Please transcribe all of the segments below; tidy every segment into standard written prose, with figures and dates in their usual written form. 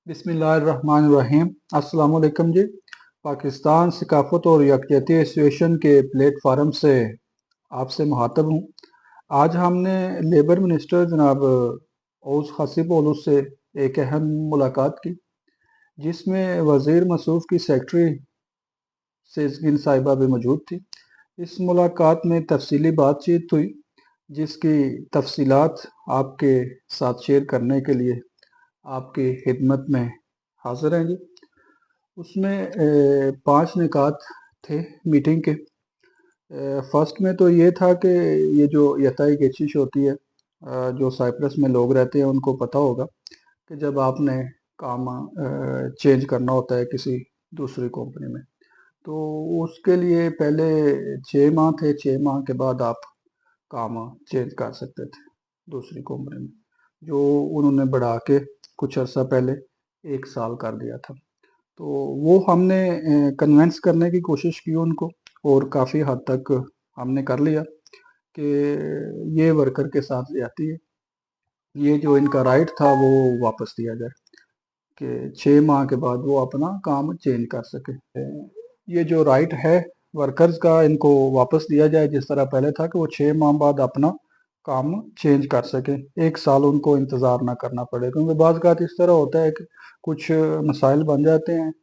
बिस्मिल्लाहिर्रहमानिर्रहीम। अस्सलाम वालेकुम जी। पाकिस्तान सकाफ़त और यकजहती एसोसिएशन के प्लेटफार्म से आपसे मुखातब हूँ। आज हमने लेबर मिनिस्टर जनाब औस हसीब ओलू से एक अहम मुलाकात की, जिसमें वज़ीर मसूफ़ की सेक्रेटरी सेज़गिन साहिबा भी मौजूद थी। इस मुलाकात में तफसीली बातचीत हुई, जिसकी तफसीलात आपके साथ शेयर करने के लिए आपकी खिदमत में हाज़िर हैं जी। उसमें 5 निकात थे मीटिंग के। फर्स्ट में तो ये था कि ये जो यताई केशिश होती है, जो साइप्रस में लोग रहते हैं उनको पता होगा कि जब आपने काम चेंज करना होता है किसी दूसरी कंपनी में, तो उसके लिए पहले 6 माह थे। 6 माह के बाद आप काम चेंज कर सकते थे दूसरी कंपनी में, जो उन्होंने बढ़ा के कुछ अर्सा पहले 1 साल कर दिया था। तो वो हमने कन्विंस करने की कोशिश की उनको, और काफ़ी हद तक हमने कर लिया कि ये वर्कर के साथ ज़्यादती है, ये जो इनका राइट था वो वापस दिया जाए कि 6 माह के बाद वो अपना काम चेंज कर सके। ये जो राइट है वर्कर्स का, इनको वापस दिया जाए, जिस तरह पहले था कि वो 6 माह बाद अपना काम चेंज कर सके, 1 साल उनको इंतज़ार ना करना पड़े। क्योंकि बाज़ बात इस तरह होता है कि कुछ मसाइल बन जाते हैं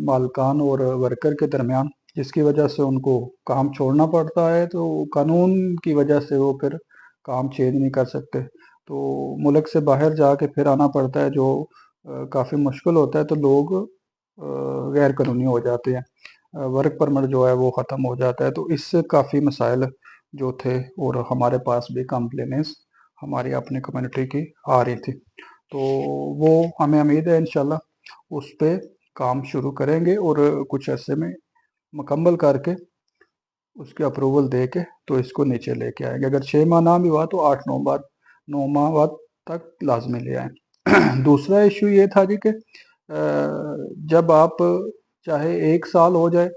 मालकान और वर्कर के दरमियान, जिसकी वजह से उनको काम छोड़ना पड़ता है। तो कानून की वजह से वो फिर काम चेंज नहीं कर सकते, तो मुल्क से बाहर जाके फिर आना पड़ता है, जो काफ़ी मुश्किल होता है। तो लोग गैर कानूनी हो जाते हैं, वर्क परमिट जो है वो ख़त्म हो जाता है। तो इससे काफ़ी मसाइल जो थे, और हमारे पास भी कंप्लेनेंस हमारी अपनी कम्युनिटी की आ रही थी। तो वो हमें उम्मीद है इंशाल्लाह उस पे काम शुरू करेंगे, और कुछ अरसे में मुकम्मल करके उसके अप्रूवल दे के तो इसको नीचे लेके आएंगे। अगर 6 माह ना भी हुआ तो 9 माह बाद तक लाजमी ले आएँ। दूसरा इशू ये था जी कि जब आप चाहे 1 साल हो जाए,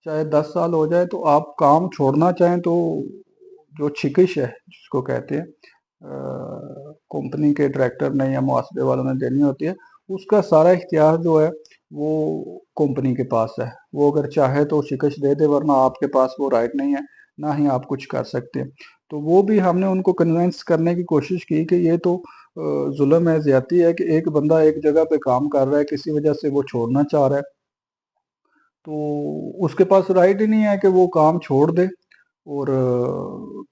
चाहे 10 साल हो जाए, तो आप काम छोड़ना चाहें तो जो छिकिश है जिसको कहते हैं, कंपनी के डायरेक्टर ने या मुआसबे वालों ने देनी होती है, उसका सारा इख्तियार जो है वो कंपनी के पास है। वो अगर चाहे तो शिकश दे दे, वरना आपके पास वो राइट नहीं है, ना ही आप कुछ कर सकते हैं। तो वो भी हमने उनको कन्विंस करने की कोशिश की कि ये तो जुल्म है, ज़्यादती है कि एक बंदा एक जगह पे काम कर रहा है, किसी वजह से वो छोड़ना चाह रहा है, तो उसके पास राइट ही नहीं है कि वो काम छोड़ दे और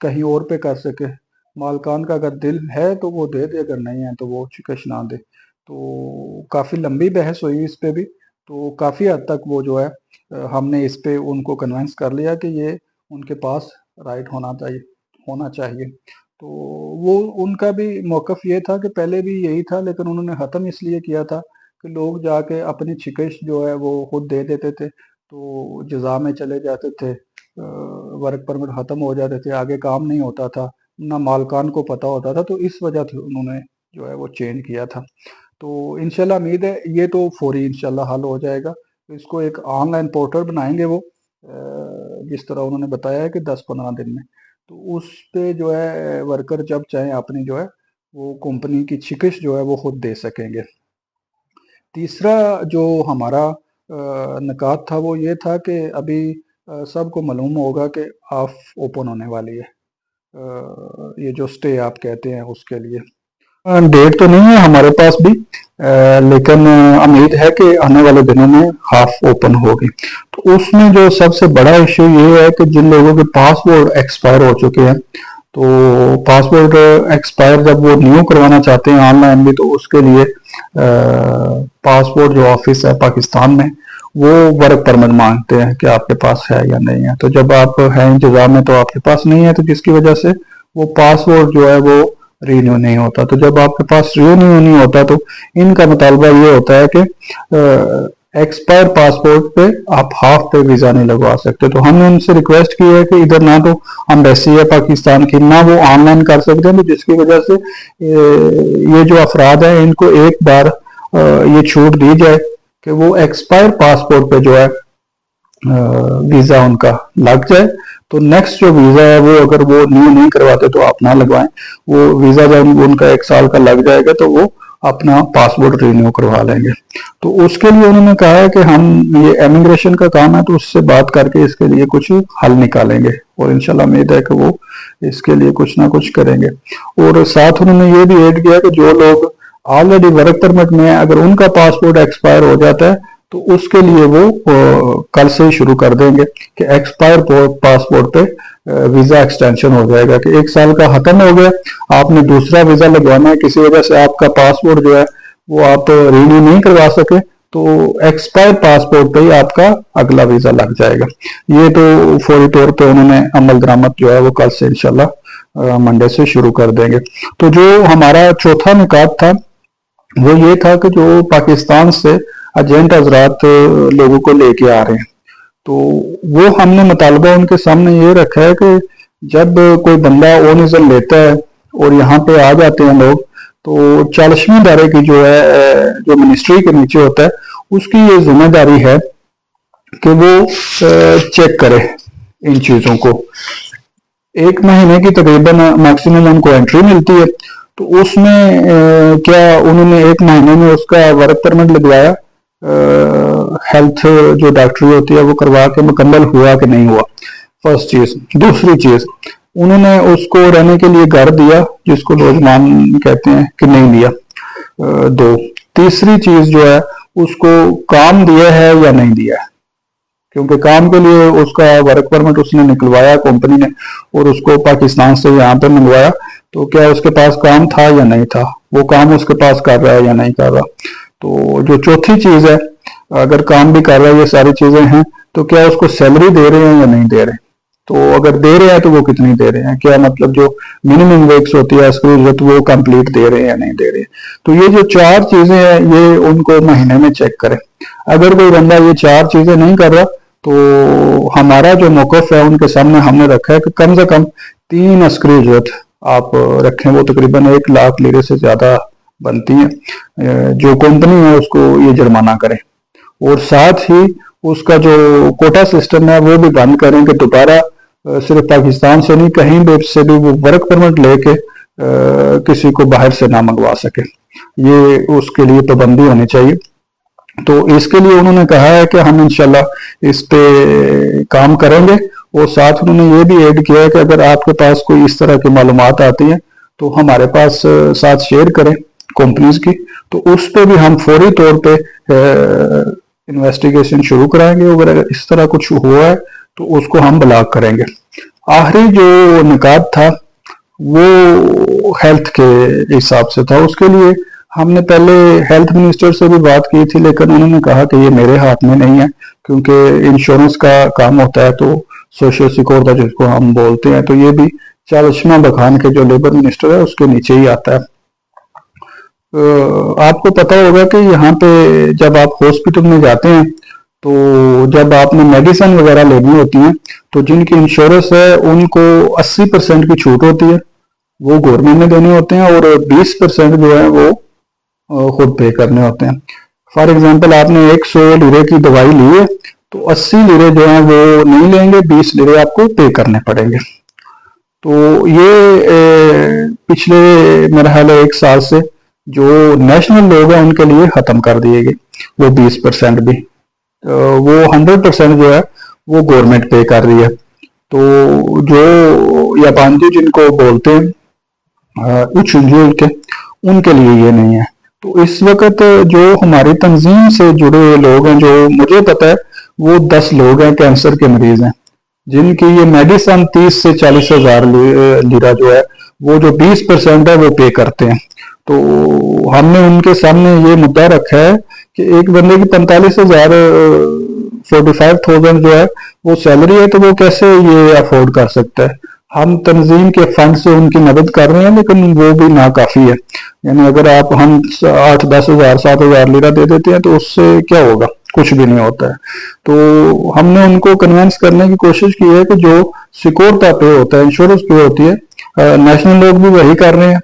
कहीं और पे कर सके। मालकान का अगर दिल है तो वो दे दे, अगर नहीं है तो वो शिकश ना दे। तो काफ़ी लंबी बहस हुई इस पे भी, तो काफ़ी हद तक वो जो है हमने इस पे उनको कन्विंस कर लिया कि ये उनके पास राइट होना चाहिए। तो वो उनका भी मौक़िफ़ ये था कि पहले भी यही था, लेकिन उन्होंने ख़त्म इसलिए किया था कि लोग जाके अपनी शिकश जो है वो खुद दे देते थे, तो जज़ा में चले जाते थे, वर्क परमिट ख़त्म हो जाते थे, आगे काम नहीं होता था, ना मालकान को पता होता था। तो इस वजह से उन्होंने जो है वो चेंज किया था। तो इंशाल्लाह उम्मीद है ये तो फौरी इंशाल्लाह हल हो जाएगा। इसको एक ऑनलाइन पोर्टल बनाएंगे वो, जिस तरह उन्होंने बताया है कि 10-15 दिन में, तो उस पे जो है वर्कर जब चाहें अपनी जो है वो कंपनी की शिकश जो है वो खुद दे सकेंगे। तीसरा जो हमारा निकात था वो ये था कि अभी सबको मालूम होगा कि ऑफ ओपन होने वाली है, ये जो स्टे आप कहते हैं उसके लिए। डेट तो नहीं है हमारे पास भी, लेकिन उम्मीद है कि आने वाले दिनों में हाफ ओपन होगी। तो उसमें जो सबसे बड़ा इशू ये है कि जिन लोगों के पासपोर्ट एक्सपायर हो चुके हैं, तो पासपोर्ट एक्सपायर जब वो न्यू करवाना चाहते हैं ऑनलाइन भी, तो उसके लिए पासपोर्ट जो ऑफिस है पाकिस्तान में, वो वर्क परमिट मांगते हैं कि आपके पास है या नहीं है। तो जब आप हैं इंतजाम में तो आपके पास नहीं है, तो जिसकी वजह से वो पासपोर्ट जो है वो रिन्यू नहीं होता। तो जब आपके पास रिन्यू नहीं होता तो इनका मुतालबा ये होता है कि एक्सपायर पासपोर्ट पे आप हाफ पे वीज़ा नहीं लगवा सकते। तो हमने उनसे रिक्वेस्ट की है कि इधर ना तो एम्बेसी है पाकिस्तान की, ना वो ऑनलाइन कर सकते हैं, तो जिसकी वजह से ये जो अफराद हैं इनको एक बार ये छूट दी जाए कि वो एक्सपायर पासपोर्ट पे जो है वीज़ा उनका लग जाए। तो नेक्स्ट जो वीज़ा है वो अगर वो न्यू नहीं करवाते तो आप ना लगवाएं। वो वीज़ा जब उनका 1 साल का लग जाएगा तो वो اپنا پاسپورٹ رینیو کروا لیں گے. تو اس کے لیے انہوں نے کہا ہے کہ ہم یہ امیگریشن کا کام ہے تو اس سے بات کر کے اس کے لیے کچھ حل نکالیں گے, اور انشاءاللہ امید ہے کہ وہ اس کے لیے کچھ نہ کچھ کریں گے. اور ساتھ انہوں نے یہ بھی ایڈ کیا کہ جو لوگ آلریڈی ورک پرمٹ میں ہیں, اگر ان کا پاسپورٹ ایکسپائر ہو جاتا ہے تو اس کے لیے وہ کل سے ہی شروع کر دیں گے کہ ایکسپائر پاسپورٹ پہ ویزا ایکسٹینشن ہو جائے گا, کہ 1 سال کا ختم ہو گیا, آپ نے دوسرا ویزا لگوانا ہے, کسی وجہ سے آپ کا پاسپورٹ جو ہے وہ آپ رینیو نہیں کروا سکے تو ایکسپائر پاسپورٹ پہ ہی آپ کا اگلا ویزا لگ جائے گا. یہ تو فوری طور پہ انہوں نے عمل درآمد جو ہے وہ کل سے انشاءاللہ منڈے سے شروع کر دیں گے. تو جو ہمارا چوتھا نکات تھا وہ یہ تھا کہ جو پاکستان سے ایجنٹ حضرات لوگوں کو لے کے آ رہے ہیں, تو وہ ہم نے مطالبہ ان کے سامنے یہ رکھا ہے کہ جب کوئی بندہ اونیزل لیتا ہے اور یہاں پہ آ جاتے ہیں لوگ, تو 40ویں ادارے کی جو ہے جو منسٹری کے نیچے ہوتا ہے اس کی یہ ذمہ داری ہے کہ وہ چیک کرے ان چیزوں کو. 1 مہینے کی تقریباً میکسیمم ان کو انٹری ملتی ہے, تو اس میں کیا انہوں نے 1 مہینے میں اس کا ورک پرمٹ لگوایا, ہیلتھ جو ڈاکٹری ہوتی ہے وہ کروا کے مکمل ہوا کہ نہیں ہوا, فرسٹ چیز. دوسری چیز, انہوں نے اس کو رہنے کے لیے گھر دیا جس کو لوجمان کہتے ہیں کہ نہیں دیا, 2. تیسری چیز جو ہے اس کو کام دیا ہے یا نہیں دیا ہے, کیونکہ کام کے لیے اس کا ورک پرمٹ اس نے نکلوایا کمپنی نے اور اس کو پاکستان سے یہاں پہ منگوایا, تو کیا اس کے پاس کام تھا یا نہیں تھا, وہ کام اس کے پاس کر رہا ہے یا نہیں کر رہا. تو جو چوتھی چیز ہے, اگر کام بھی کر رہا ہے, یہ ساری چیزیں ہیں, تو کیا اس کو سیلری دے رہے ہیں یا نہیں دے رہے, تو اگر دے رہے ہیں تو وہ کتنی دے رہے ہیں, کیا مطلب جو منیمم ویکس ہوتی ہے اس کی اجرت وہ کمپلیٹ دے رہے ہیں یا نہیں دے رہے. تو یہ جو 4 چیزیں ہیں یہ ان کو مہینے میں چیک کریں. اگر کوئی بندہ یہ 4 چیزیں نہیں کر رہا تو ہمارا جو موقف ہے ان کے سامنے ہم نے رکھا ہے کہ کم سے کم 3 عسکری اجرت آپ رکھیں, وہ تقریباً 1 لاکھ لیرے سے زیادہ بنتی ہیں, جو کمپنی ہے اس کو یہ جرمانہ کریں. اور ساتھ ہی اس کا جو کوٹا سسٹم ہے وہ بھی بند کریں کہ دوبارہ صرف پاکستان سے نہیں کہیں بھی سے بھی وہ ورک پرمٹ لے کے کسی کو باہر سے نہ منگوا سکے, یہ اس کے لیے پابندی ہونی چاہیے. تو اس کے لیے انہوں نے کہا ہے کہ ہم انشاءاللہ اس پہ کام کریں گے, اور ساتھ انہوں نے یہ بھی ایڈ کیا ہے کہ اگر آپ کے پاس کوئی اس طرح کی معلومات آتی ہیں تو ہمارے پاس ساتھ شیئر کریں کمپنیز کی, تو اس پہ بھی ہم فوری طور پہ انویسٹیگیشن شروع کرائیں گے, اگر اس طرح کچھ ہوا ہے تو اس کو ہم بلاک کریں گے. آخری جو نکات تھا وہ ہیلتھ کے حساب سے تھا. اس کے لیے ہم نے پہلے ہیلتھ منسٹر سے بھی بات کی تھی, لیکن انہوں نے کہا کہ یہ میرے ہاتھ میں نہیں ہے, کیونکہ انشورنس کا کام ہوتا ہے, تو سوشل سیکورٹی جس کو ہم بولتے ہیں, تو یہ بھی چالشمہ بخان کے جو لیبر منسٹر ہے اس کے نیچے ہی آتا ہے. آپ کو پتا ہوگا کہ یہاں پہ جب آپ ہاسپٹل میں جاتے ہیں تو جب آپ نے میڈیسن وغیرہ لینی ہوتی ہیں تو جن کی انشورنس ہے ان کو 80% کی چھوٹ ہوتی ہے, وہ گورنمنٹ نے دینے ہوتے ہیں, اور 20% جو ہے وہ خود پے کرنے ہوتے ہیں. فار ایگزامپل آپ نے 100 لیرے کی دوائی لی ہے تو 80 لیرے جو ہیں وہ نہیں لیں گے, 20 لیرے آپ کو پے کرنے پڑیں گے. تو یہ پچھلے میرا خیال ہے 1 سال سے جو نیشنل لوگ ہیں ان کے لیے ختم کر دیے گئے, وہ 20% بھی, وہ 100% جو ہے وہ گورنمنٹ پے کر رہی ہے. تو جو یا بانجو جن کو بولتے ہیں اچھنجول کے, ان کے لیے یہ نہیں ہے. تو اس وقت جو ہماری تنظیم سے جڑے ہوئے لوگ ہیں, جو مجھے پتا ہے وہ 10 لوگ ہیں کینسر کے مریض ہیں, جن کی یہ میڈیسن 30 سے 40 ہزار لیرہ جو ہے وہ جو 20% ہے وہ پے کرتے ہیں. تو ہم نے ان کے سامنے یہ مدعا رکھا ہے کہ ایک بندے کی 45,000 45,000 جو ہے وہ سیلری ہے, تو وہ کیسے یہ افورڈ کر سکتا ہے. ہم تنظیم کے فنڈ سے ان کی مدد کر رہے ہیں, لیکن وہ بھی ناکافی ہے. یعنی اگر آپ ہم 8-10 ہزار 7 ہزار لیرہ دے دیتے ہیں تو اس سے کیا ہوگا, کچھ بھی نہیں ہوتا ہے. تو ہم نے ان کو کنونس کرنے کی کوشش کی ہے کہ جو سیکورٹا پے ہوتا ہے, انشورنس پے ہوتی ہے, نیشنل لوگ بھی وہی کر رہے ہیں,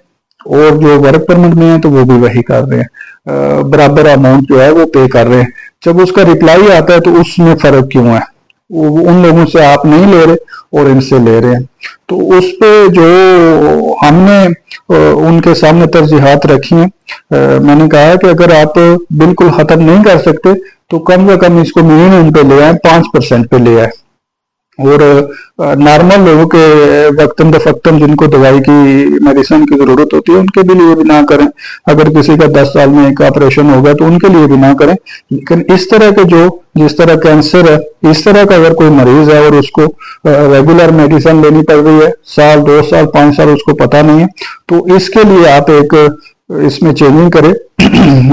اور جو ورک پرمٹ میں ہیں تو وہ بھی وہی کر رہے ہیں, برابر اماؤنٹ جو ہے وہ پے کر رہے ہیں. جب اس کا ریپلائی آتا ہے تو اس میں فرق کیوں ہے, उन लोगों से आप नहीं ले रहे और इनसे ले रहे हैं। तो उस पे जो हमने उनके सामने तरजीहात रखी हैं, मैंने कहा है कि अगर आप बिल्कुल ख़त्म नहीं कर सकते तो कम से कम इसको मिनिमम पे ले आए, 5% पे ले आए। और नॉर्मल लोगों के वक्तन दफक्तन जिनको दवाई की मेडिसिन की ज़रूरत होती है उनके भी लिए भी ना करें। अगर किसी का 10 साल में एक ऑपरेशन होगा तो उनके लिए भी ना करें। लेकिन इस तरह के जो जिस तरह कैंसर है, इस तरह का अगर कोई मरीज है और उसको रेगुलर मेडिसिन लेनी पड़ रही है, साल 2 साल 5 साल उसको पता नहीं है, तो इसके लिए आप एक इसमें चेंजिंग करें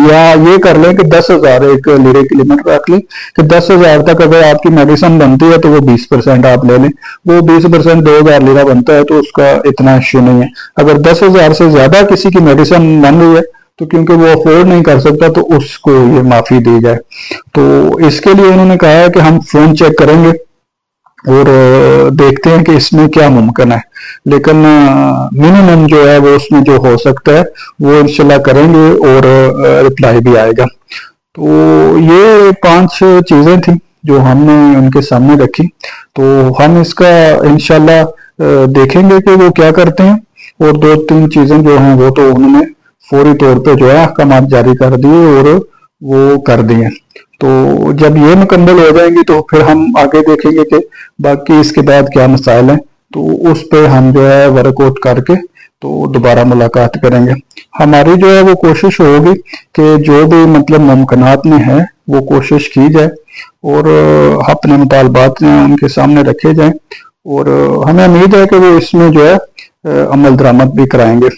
या ये कर लें कि 10,000 एक लिमिट रख लें कि 10,000 तक अगर आपकी मेडिसिन बनती है तो वो 20% आप ले लें। वो 20% 2,000 लीरा बनता है तो उसका इतना इश्यू नहीं है। अगर 10,000 से ज्यादा किसी की मेडिसिन बन रही है तो क्योंकि वो अफोर्ड नहीं कर सकता तो उसको ये माफी दी जाए। तो इसके लिए उन्होंने कहा है कि हम फोन चेक करेंगे और देखते हैं कि इसमें क्या मुमकिन है, लेकिन मिनिमम जो है वो उसमें जो हो सकता है वो इंशाल्लाह करेंगे और रिप्लाई भी आएगा। तो ये 5 चीजें थी जो हमने उनके सामने रखी। तो हम इसका इंशाल्लाह देखेंगे कि वो क्या करते हैं। और 2-3 चीजें जो हैं वो तो उन्होंने फौरी तौर पे जो है अहकाम जारी कर दिए और वो कर दिए। तो जब ये मुकम्मल हो जाएंगी तो फिर हम आगे देखेंगे कि बाकी इसके बाद क्या मसाइल हैं, तो उस पे हम जो है वर्कआउट करके तो दोबारा मुलाकात करेंगे। हमारी जो है वो कोशिश होगी कि जो भी मतलब मुमकिनात में है वो कोशिश की जाए और अपने मुतालबात उनके सामने रखे जाएं और हमें उम्मीद है कि वो इसमें जो है अमल दरामद भी कराएंगे।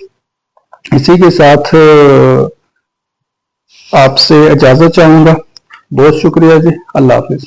इसी के साथ आपसे इजाज़त चाहूँगा। बहुत शुक्रिया जी। अल्लाह हाफिज़।